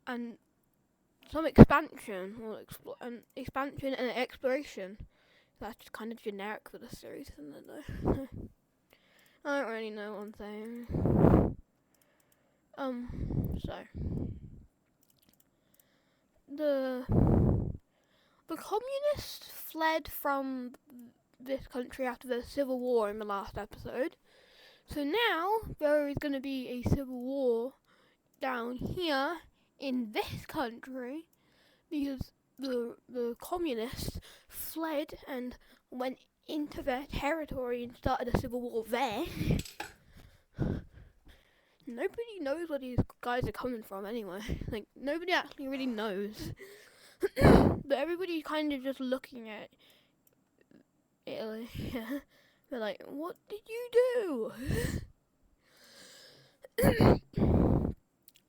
and some expansion, or expansion and exploration. That's just kind of generic for the series, isn't it though? I don't really know what I'm saying. So the communists fled from this country after the civil war in the last episode. So now there is going to be a civil war down here in this country because the communists fled and went into their territory and started a civil war there. Nobody knows where these guys are coming from anyway. Like, nobody actually really knows. But everybody's kind of just looking at Italy. They're like, what did you do?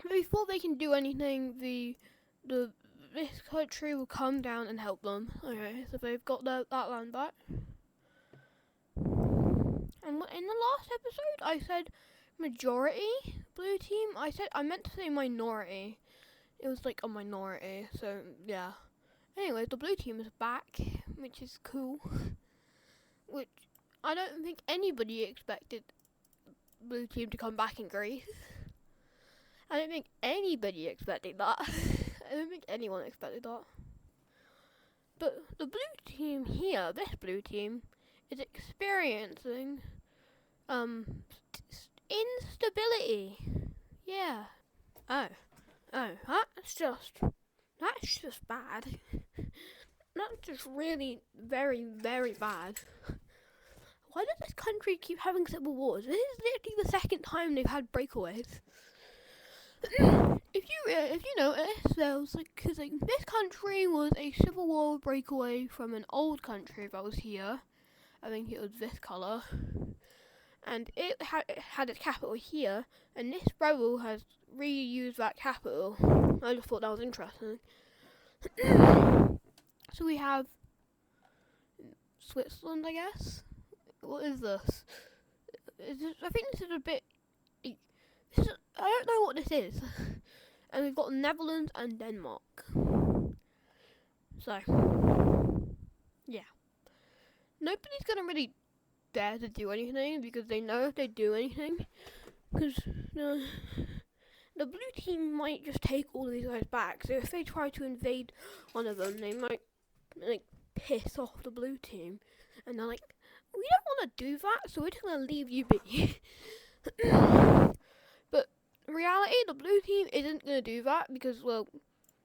Before they can do anything, this country will come down and help them. Okay, so they've got that land back. And in the last episode, I said majority blue team. I meant to say minority. It was like a minority. So yeah. Anyway, the blue team is back, which is cool. Which I don't think anybody expected blue team to come back in Greece. I don't think anybody expected that. I don't think anyone expected that. But the blue team here, this blue team, is experiencing instability. Yeah. Oh, that's just bad. That's just really very, very bad. Why does this country keep having civil wars? This is literally the second time they've had breakaways. If you notice, there was because this country was a civil war breakaway from an old country that was here. I think it was this colour, and it had its capital here, and this rebel has reused that capital. I just thought that was interesting. So we have Switzerland, I guess. What is this? I think this is a bit. I don't know what this is. And we've got Netherlands and Denmark. So, yeah. Nobody's gonna really dare to do anything because they know if they do anything, because the blue team might just take all of these guys back. So if they try to invade one of them, they might piss off the blue team, and they're like, "We don't want to do that, so we're just gonna leave you be." But in reality, the blue team isn't gonna do that because, well,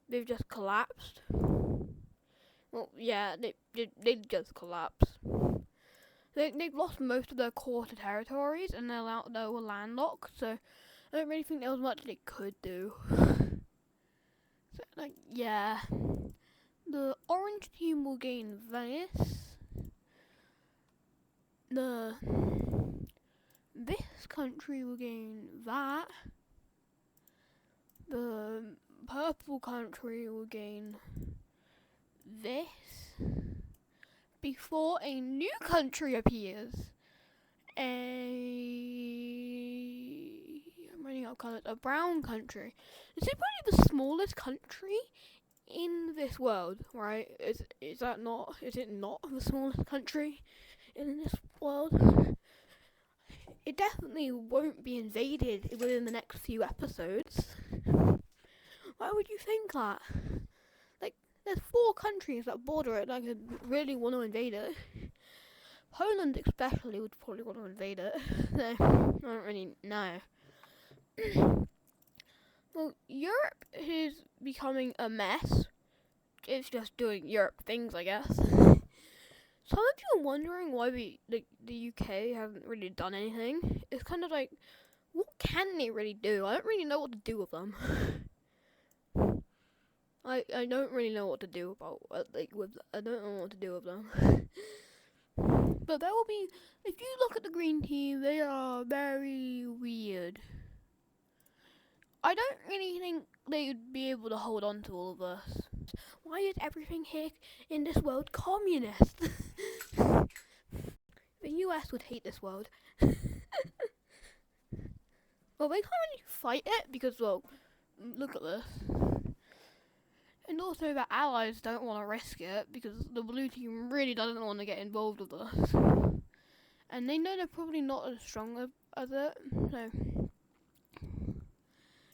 they've just collapsed. Well, yeah, they just collapsed. They've lost most of their quarter territories, and they were landlocked. So I don't really think there was much they could do. So, yeah, the orange team will gain this. This country will gain that. The purple country will gain this before a new country appears. I'm running out of colours. A brown country. This is probably the smallest country in this world, right? Is it not the smallest country in this world? It definitely won't be invaded within the next few episodes. Why would you think that? There's 4 countries that border it that could really want to invade it. Poland especially would probably want to invade it. So, I don't really know. Well, Europe is becoming a mess. It's just doing Europe things, I guess. Some of you are wondering why the UK hasn't really done anything. It's kind of like, what can they really do? I don't really know what to do with them. I don't really know what to do I don't know what to do with them. But there will be, if you look at the green team, they are very weird. I don't really think they would be able to hold on to all of us. Why is everything here in this world communist? The US would hate this world. Well, they can't really fight it because, well, look at this. And also the allies don't want to risk it because the blue team really doesn't want to get involved with this. And they know they're probably not as strong as it, so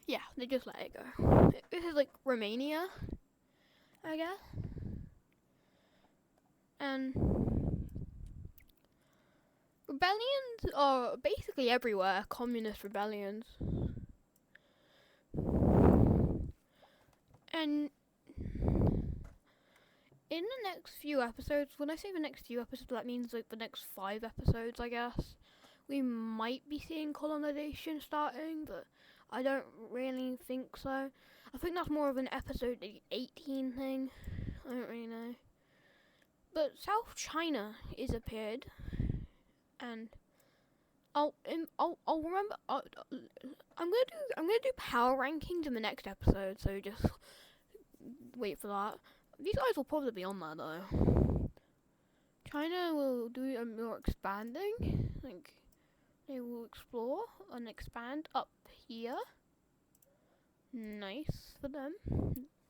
yeah, they just let it go. This is like Romania, I guess. And rebellions are basically everywhere, communist rebellions. And in the next few episodes, when I say the next few episodes, that means like the next 5 episodes, I guess, we might be seeing colonization starting, but I don't really think so. I think that's more of an episode 18 thing. I don't really know. But South China is appeared, and I'll remember. I'm gonna do power rankings in the next episode, so just wait for that. These guys will probably be on there though. China will do a more expanding, like they will explore and expand up here. Nice for them.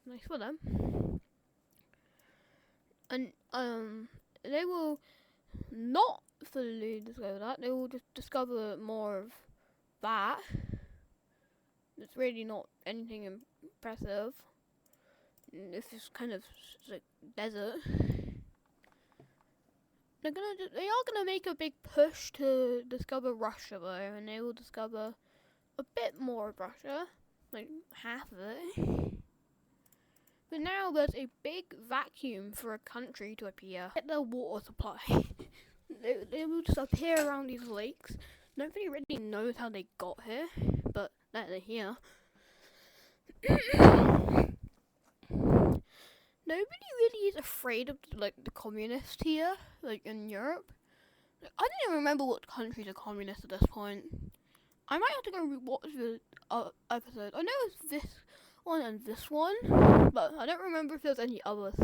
Nice for them. And they will not fully discover that. They will just discover more of that. It's really not anything impressive. It's just kind of like desert. They are gonna make a big push to discover Russia though, and they will discover a bit more of Russia, like half of it. But now there's a big vacuum for a country to appear. Get their water supply. They will just appear around these lakes. Nobody really knows how they got here, but they're here. Nobody really is afraid of like the communists here, like in Europe. I don't even remember what countries are communist at this point. I might have to go watch the episode. I know it's this one and this one, but I don't remember if there's any others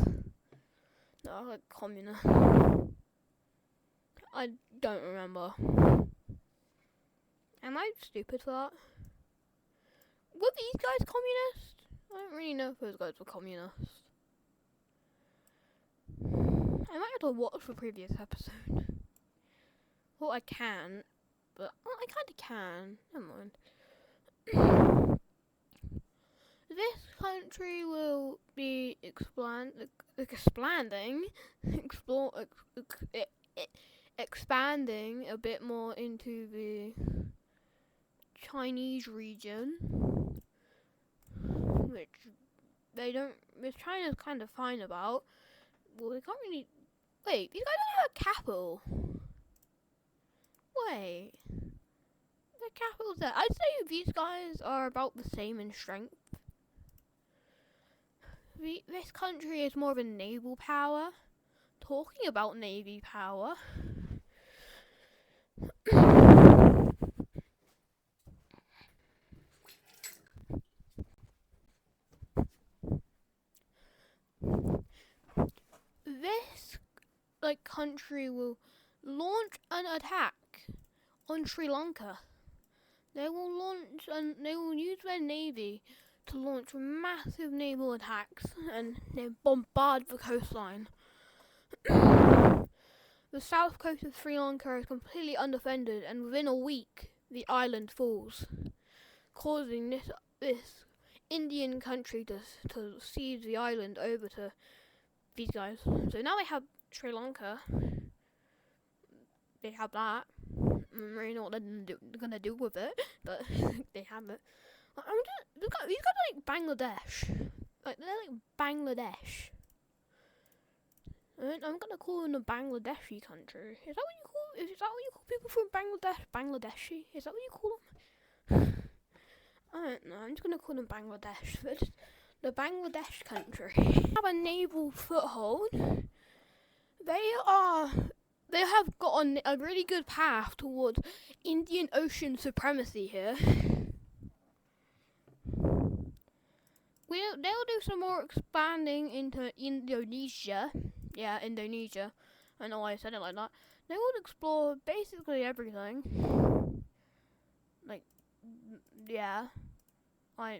that are like communist. I don't remember. Am I stupid for that? Were these guys communist? I don't really know if those guys were communist. I might have to watch the previous episode. Well, I can, but I kind of can. Never mind. This country will be expanding a bit more into the Chinese region, which China's kind of fine about. Well, they can't really. Wait, these guys don't have a capital. Wait, the capital's there. I'd say these guys are about the same in strength. This country is more of a naval power. Talking about navy power. This country will launch an attack on Sri Lanka. They will use their navy to launch massive naval attacks, and they bombard the coastline. The south coast of Sri Lanka is completely undefended, and within a week the island falls, causing this Indian country to seize the island over to these guys. So now they have Sri Lanka. They have that. I don't really know what they're gonna do with it, but they have it. These guys are like Bangladesh. Like they're like Bangladesh. I'm gonna call them a Bangladeshi country. Is that what you call people from Bangladesh? Bangladeshi? Is that what you call them? I don't know. I'm just gonna call them Bangladesh. But the Bangladesh country have a naval foothold. They have got a really good path towards Indian Ocean supremacy here. They'll do some more expanding into Indonesia. Yeah, Indonesia. I know why I said it like that. They will explore basically everything. Like, yeah.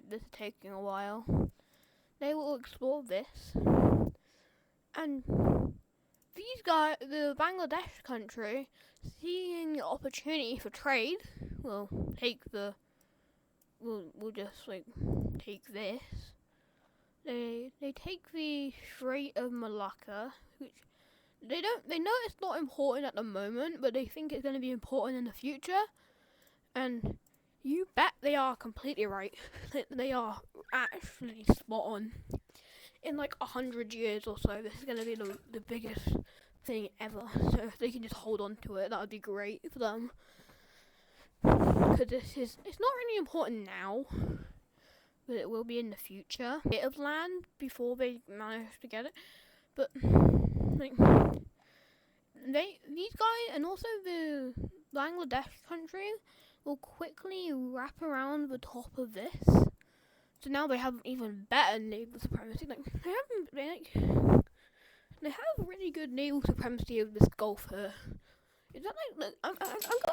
This is taking a while. they will explore this, and these guys, the Bangladesh country, seeing the opportunity for trade, will just like take this. They take the Strait of Malacca, which they know it's not important at the moment, but they think it's going to be important in the future. And you bet they are completely right. They are actually spot on. In like 100 years or so, this is going to be the biggest thing ever. So if they can just hold on to it, that would be great for them. Because it's not really important now, but it will be in the future. A bit of land before they manage to get it. But like these guys and also the Bangladesh country will quickly wrap around the top of this. So now they have even better naval supremacy. Like they have really good naval supremacy of this Gulf here. Is that like?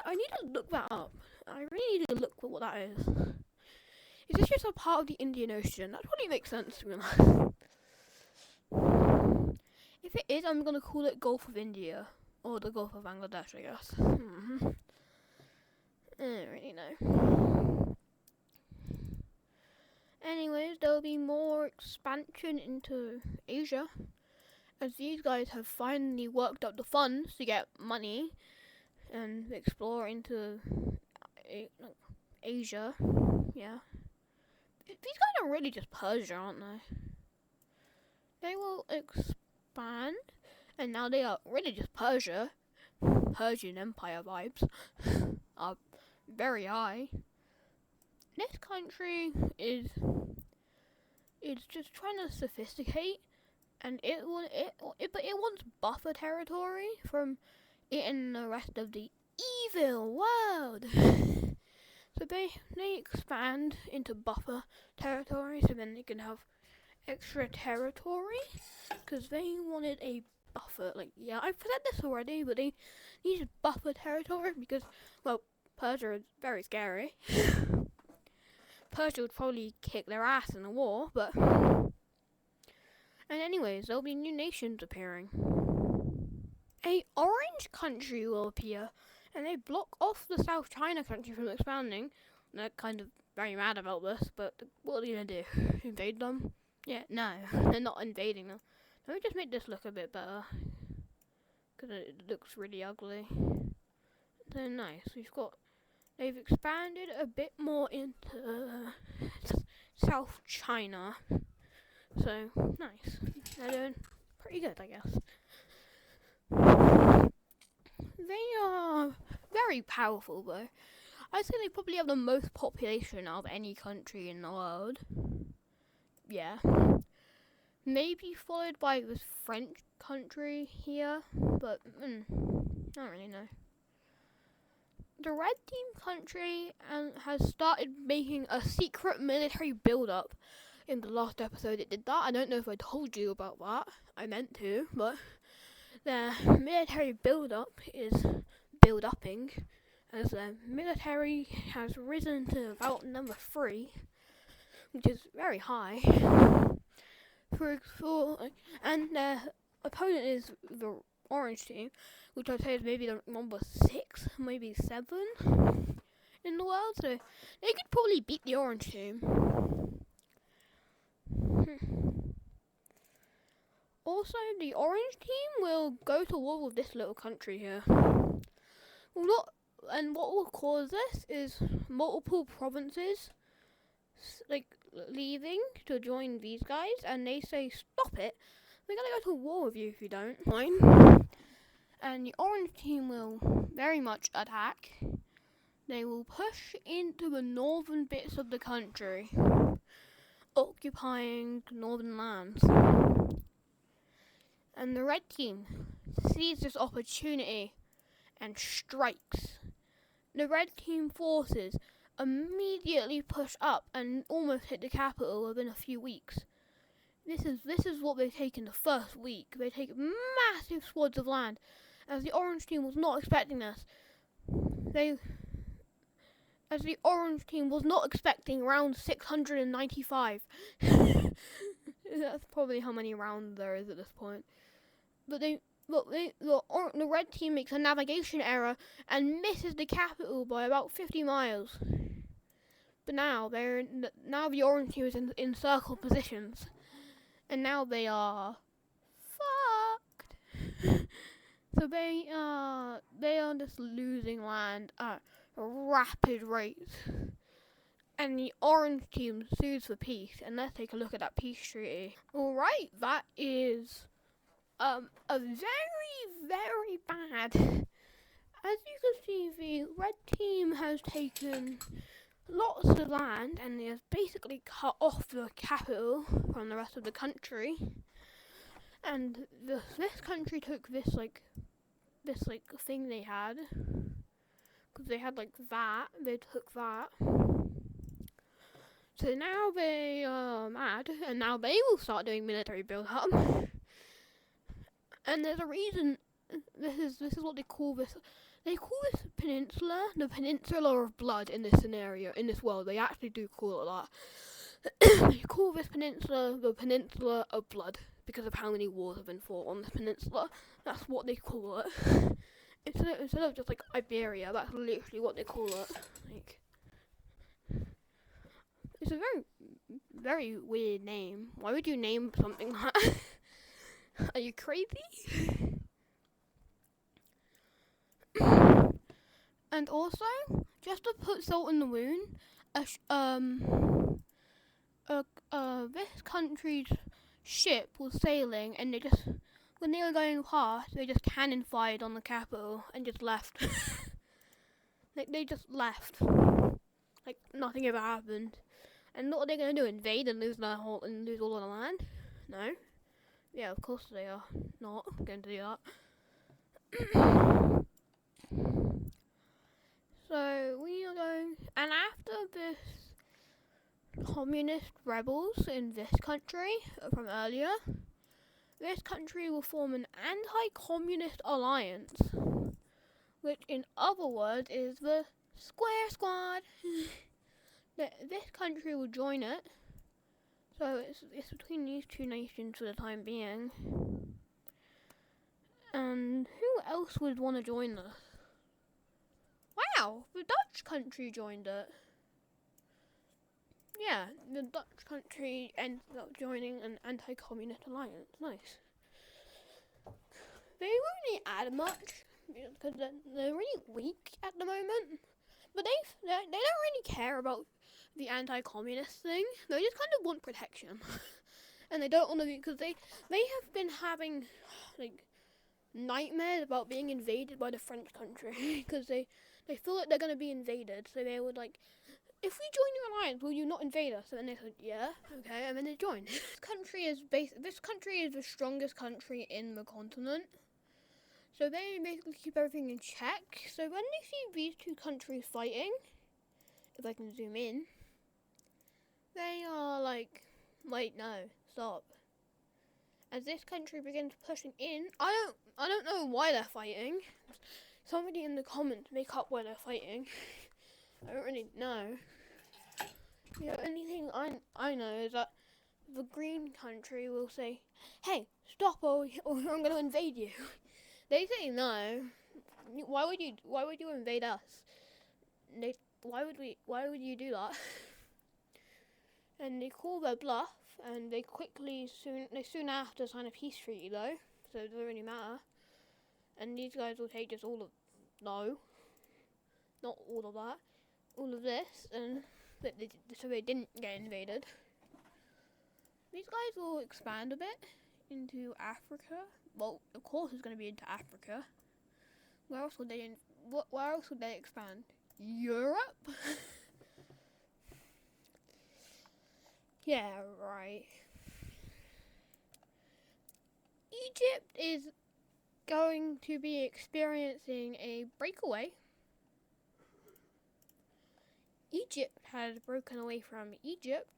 I need to look that up. I really need to look for what that is. Is this just a part of the Indian Ocean? That probably makes sense to me. If it is, I'm gonna call it Gulf of India or the Gulf of Bangladesh, I guess. I don't really know. Anyways, there'll be more expansion into Asia, as these guys have finally worked up the funds to get money and explore into Asia. Yeah. These guys are really just Persia, aren't they? They will expand, and now they are really just Persia. Persian Empire vibes are very high. This country is just trying to sophisticate, and it wants buffer territory from it and the rest of the evil world. So they expand into buffer territory, so then they can have extra territory, because they wanted a buffer. Like, yeah, I've said this already, but they needed buffer territory because, well, Persia is very scary. Persia would probably kick their ass in a war, but... And anyways, there'll be new nations appearing. A orange country will appear, and they block off the South China country from expanding. They're kind of very mad about this, but what are they going to do? Invade them? Yeah, no, they're not invading them. Let me just make this look a bit better, because it looks really ugly. So nice, they've expanded a bit more into South China. So, nice. They're doing pretty good, I guess. They are very powerful, though. I'd say they probably have the most population out of any country in the world. Yeah. Maybe followed by this French country here, but I don't really know. The red team country has started making a secret military build-up. In the last episode it did that. I don't know if I told you about that. I meant to, but their military build-up is build-upping, as their military has risen to about number 3, which is very high. And their opponent is the orange team, which I'd say is maybe the number 6, maybe 7 in the world, so they could probably beat the orange team. Also, the orange team will go to war with this little country here. And what will cause this is multiple provinces like leaving to join these guys, and they say, stop it, we're gonna go to war with you if you don't. Fine. And the orange team will very much attack. They will push into the northern bits of the country, occupying northern lands. And the red team sees this opportunity and strikes. The red team forces immediately push up and almost hit the capital within a few weeks. This is what they take in the first week. They take massive swaths of land, as the orange team was not expecting this. As the orange team was not expecting round 695. That's probably how many rounds there is at this point. But the red team makes a navigation error and misses the capital by about 50 miles. But now now the orange team is in circle positions, and now they are fucked. So they are just losing land at rapid rates. And the orange team sues for peace, and let's take a look at that peace treaty. Alright, that is a very, very bad. As you can see, the red team has taken lots of land and they have basically cut off the capital from the rest of the country. And this country took this thing they had, because they had like that. They took that. So now they are mad, and now they will start doing military build-up. And there's a reason. This is what they call this. They call this peninsula the Peninsula of Blood in this scenario, in this world. They actually do call it that. They call this peninsula the Peninsula of Blood because of how many wars have been fought on this peninsula. That's what they call it. Instead of just like Iberia, that's literally what they call it. Like, it's a very, very weird name. Why would you name something like that? Are you crazy? And also, just to put salt in the wound, this country's ship was sailing, and when they were going past, they just cannon fired on the capital and just left. Like, they just left. Like, nothing ever happened. And what are they gonna do? Invade and lose all of the land? No. Yeah, of course they are not going to do that. So we are going, and after this communist rebels in this country from earlier, this country will form an anti-communist alliance, which in other words is the Square Squad. This country will join it. So it's between these two nations for the time being. And who else would want to join this? Wow, the Dutch country joined it. Yeah, the Dutch country ended up joining an anti-communist alliance. Nice. They won't really add much because they're really weak at the moment. But they don't really care about the anti-communist thing. They just kind of want protection. And they don't want to, because they have been having like nightmares about being invaded by the French country because they feel like they're going to be invaded. So they would like, if we join your alliance, will you not invade us? And they said, yeah, okay, and then they joined. This country is the strongest country in the continent. So they basically keep everything in check. So when they see these two countries fighting, if I can zoom in, they are like, wait, no, stop. As this country begins pushing in, I don't know why they're fighting. Somebody in the comments make up why they're fighting. I don't really know. The only thing I know is that the green country will say, hey, stop or I'm going to invade you. They say no. Why would you invade us? Why would you do that? And they call their bluff, and they soon after sign a peace treaty though, so it doesn't really matter. And these guys will take just all of, no, not all of that, all of this, and so they didn't get invaded. These guys will expand a bit into Africa. Well, of course it's going to be into Africa. Where else would they expand? Europe? Yeah, right. Egypt is going to be experiencing a breakaway. Egypt has broken away from Egypt.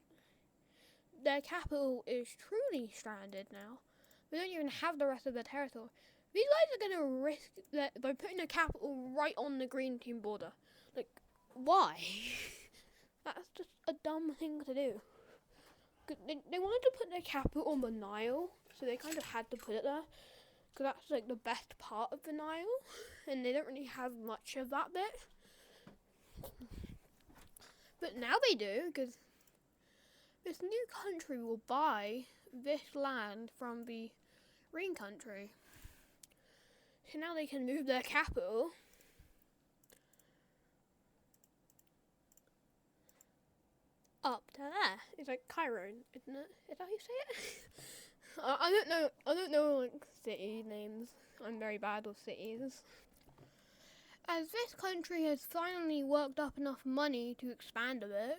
Their capital is truly stranded now. They don't even have the rest of their territory. These guys are going to risk that by putting their capital right on the green team border. Like, why? That's just a dumb thing to do. They wanted to put their capital on the Nile, so they kind of had to put it there, because that's like the best part of the Nile, and they don't really have much of that bit. But now they do, because this new country will buy this land from the green country. So now they can move their capital up to there. It's like Cairo, isn't it? Is that how you say it? I don't know. I don't know like city names. I'm very bad with cities. As this country has finally worked up enough money to expand a bit,